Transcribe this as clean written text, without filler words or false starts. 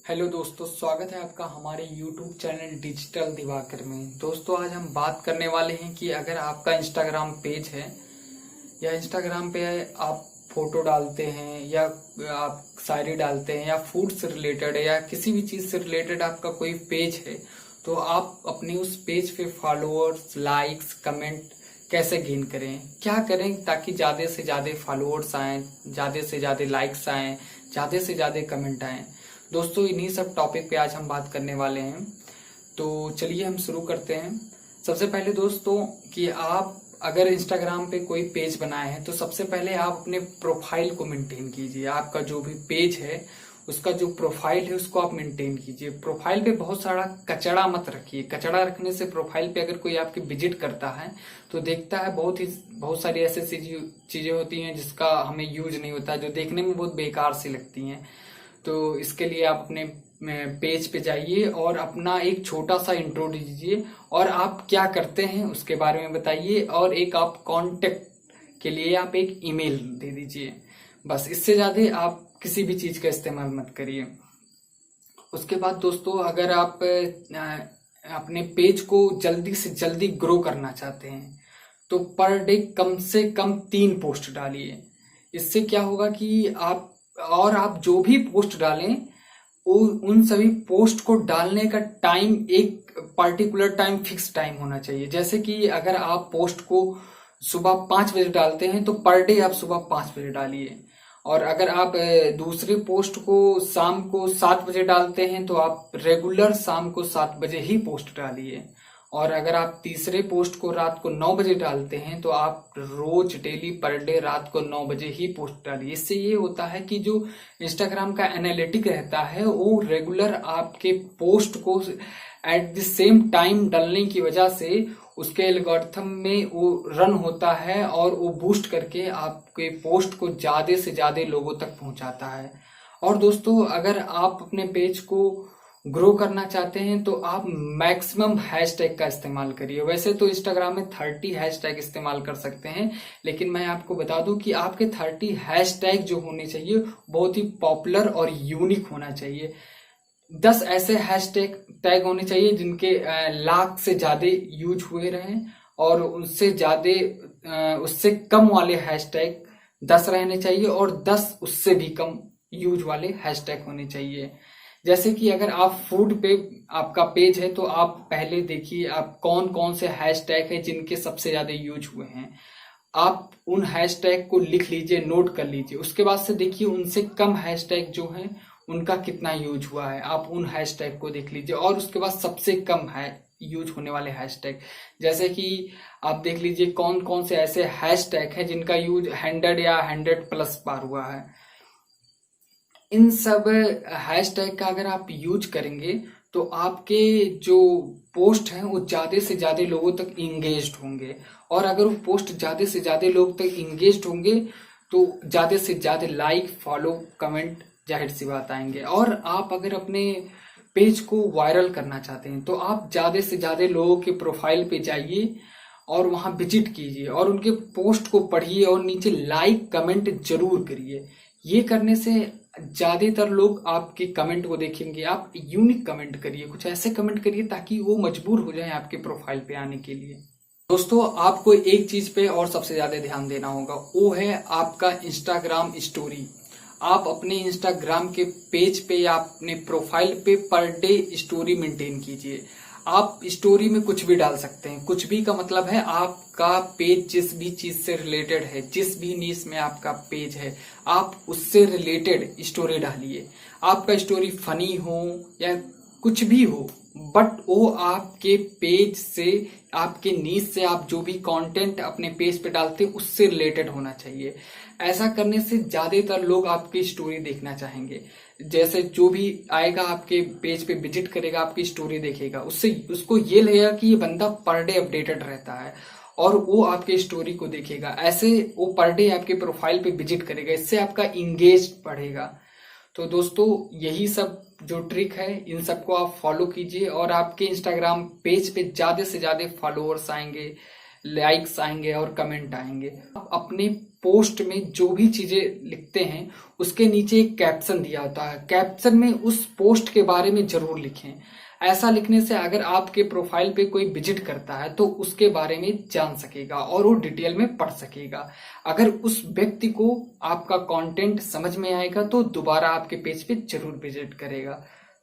Hello दोस्तों, स्वागत है आपका हमारे YouTube चैनल डिजिटल दिवाकर में। दोस्तों, आज हम बात करने वाले हैं कि अगर आपका इंस्टाग्राम पेज है या इंस्टाग्राम पे आप फोटो डालते हैं या आप शायरी डालते हैं या फूड से रिलेटेड है या किसी भी चीज से रिलेटेड आपका कोई पेज है, तो आप अपने उस पेज पे फॉलोअर्स, लाइक्स, कमेंट कैसे गेन करें, क्या करें ताकि ज्यादा से ज्यादा फॉलोअर्स आए, ज्यादा से ज्यादा लाइक्स आए, ज्यादा से ज्यादा कमेंट आए। दोस्तों, इन्हीं सब टॉपिक पे आज हम बात करने वाले हैं। तो चलिए हम शुरू करते हैं। सबसे पहले दोस्तों, कि आप अगर इंस्टाग्राम पे कोई पेज बनाए हैं तो सबसे पहले आप अपने प्रोफाइल को मेंटेन कीजिए। आपका जो भी पेज है उसका जो प्रोफाइल है उसको आप मेंटेन कीजिए। प्रोफाइल पे बहुत सारा कचड़ा मत रखिए। कचड़ा रखने से प्रोफाइल पे अगर कोई आपकी विजिट करता है तो देखता है बहुत सारी ऐसी चीजें होती हैं जिसका हमें यूज नहीं होता, जो देखने में बहुत बेकार सी लगती हैं। तो इसके लिए आप अपने पेज पे जाइए और अपना एक छोटा सा इंट्रो दीजिए और आप क्या करते हैं उसके बारे में बताइए, और एक आप कांटेक्ट के लिए आप एक ईमेल दे दीजिए। बस, इससे ज्यादा आप किसी भी चीज का इस्तेमाल मत करिए। उसके बाद दोस्तों, अगर आप अपने पेज को जल्दी से जल्दी ग्रो करना चाहते हैं तो पर डे कम से कम 3 पोस्ट डालिए। इससे क्या होगा कि आप जो भी पोस्ट डालें उन सभी पोस्ट को डालने का टाइम एक पर्टिकुलर टाइम, फिक्स टाइम होना चाहिए। जैसे कि अगर आप पोस्ट को सुबह 5 बजे डालते हैं तो पर डे आप सुबह 5 बजे डालिए, और अगर आप दूसरे पोस्ट को शाम को 7 बजे डालते हैं तो आप रेगुलर शाम को 7 बजे ही पोस्ट डालिए, और अगर आप तीसरे पोस्ट को रात को 9 बजे डालते हैं तो आप रोज डेली पर डे रात को 9 बजे ही पोस्ट डालिए। इससे ये होता है कि जो इंस्टाग्राम का एनालिटिक रहता है वो रेगुलर आपके पोस्ट को एट द सेम टाइम डालने की वजह से उसके एल्गोरिथम में वो रन होता है और वो बूस्ट करके आपके पोस्ट को ज्यादा से ज्यादा लोगों तक पहुंचाता है। और दोस्तों, अगर आप अपने पेज को ग्रो करना चाहते हैं तो आप मैक्सिमम हैशटैग का इस्तेमाल करिए। वैसे तो इंस्टाग्राम में 30 हैशटैग इस्तेमाल कर सकते हैं, लेकिन मैं आपको बता दूं कि आपके 30 हैशटैग जो होने चाहिए बहुत ही पॉपुलर और यूनिक होना चाहिए। 10 ऐसे हैशटैग होने चाहिए जिनके लाख से ज्यादा यूज हुए रहें, और उससे कम वाले हैशटैग 10 रहने चाहिए, और 10 उससे भी कम यूज वाले हैशटैग होने चाहिए। जैसे कि अगर आप फूड पे आपका पेज है तो आप पहले देखिए आप कौन कौन से हैशटैग है जिनके सबसे ज्यादा यूज हुए हैं। आप उन हैशटैग को लिख लीजिए, नोट कर लीजिए। उसके बाद से देखिए उनसे कम हैशटैग जो हैं उनका कितना यूज हुआ है, आप उन हैशटैग को देख लीजिए। और उसके बाद सबसे कम है यूज होने वाले हैशटैग, जैसे कि आप देख लीजिए कौन कौन से ऐसे हैशटैग है जिनका यूज 100 या 100 प्लस पार हुआ है। इन सब हैशटैग का अगर आप यूज करेंगे तो आपके जो पोस्ट हैं वो ज्यादा से ज्यादा लोगों तक इंगेज्ड होंगे, और अगर वो पोस्ट ज्यादा से ज्यादा लोग तक इंगेज्ड होंगे तो ज्यादा से ज्यादा लाइक, फॉलो, कमेंट जाहिर सी बात आएंगे। और आप अगर अपने पेज को वायरल करना चाहते हैं तो आप ज्यादा से ज्यादा लोगों के प्रोफाइल पे जाइए और वहां विजिट कीजिए और उनके पोस्ट को पढ़िए और नीचे लाइक, कमेंट जरूर करिए। ये करने से ज्यादातर लोग आपके कमेंट को देखेंगे। आप यूनिक कमेंट करिए, कुछ ऐसे कमेंट करिए ताकि वो मजबूर हो जाए आपके प्रोफाइल पे आने के लिए। दोस्तों, आपको एक चीज पे और सबसे ज्यादा ध्यान देना होगा, वो है आपका इंस्टाग्राम स्टोरी। आप अपने इंस्टाग्राम के पेज पे या अपने प्रोफाइल पे पर डे स्टोरी मेंटेन कीजिए। आप स्टोरी में कुछ भी डाल सकते हैं। कुछ भी का मतलब है आपका पेज जिस भी चीज से रिलेटेड है, जिस भी नीश में आपका पेज है, आप उससे रिलेटेड स्टोरी डालिए। आपका स्टोरी फनी हो या कुछ भी हो, बट वो आपके पेज से, आपके नीश से, आप जो भी कंटेंट अपने पेज पे डालते हैं उससे रिलेटेड होना चाहिए। ऐसा करने से ज्यादातर लोग आपकी स्टोरी देखना चाहेंगे। जैसे जो भी आएगा आपके पेज पे विजिट करेगा, आपकी स्टोरी देखेगा, उससे उसको ये लगेगा कि ये बंदा पर डे अपडेटेड रहता है और वो आपके स्टोरी को देखेगा। ऐसे वो पर डे आपके प्रोफाइल पे विजिट करेगा, इससे आपका इंगेज बढ़ेगा। तो दोस्तों, यही सब जो ट्रिक है इन सबको आप फॉलो कीजिए और आपके इंस्टाग्राम पेज पे ज्यादा से ज्यादा फॉलोअर्स आएंगे, लाइक्स आएंगे और कमेंट आएंगे। आप अपने पोस्ट में जो भी चीजें लिखते हैं उसके नीचे एक कैप्शन दिया होता है। कैप्शन में उस पोस्ट के बारे में जरूर लिखें। ऐसा लिखने से अगर आपके प्रोफाइल पे कोई विजिट करता है तो उसके बारे में जान सकेगा और वो डिटेल में पढ़ सकेगा। अगर उस व्यक्ति को आपका कंटेंट समझ में आएगा तो दोबारा आपके पेज पे जरूर विजिट करेगा।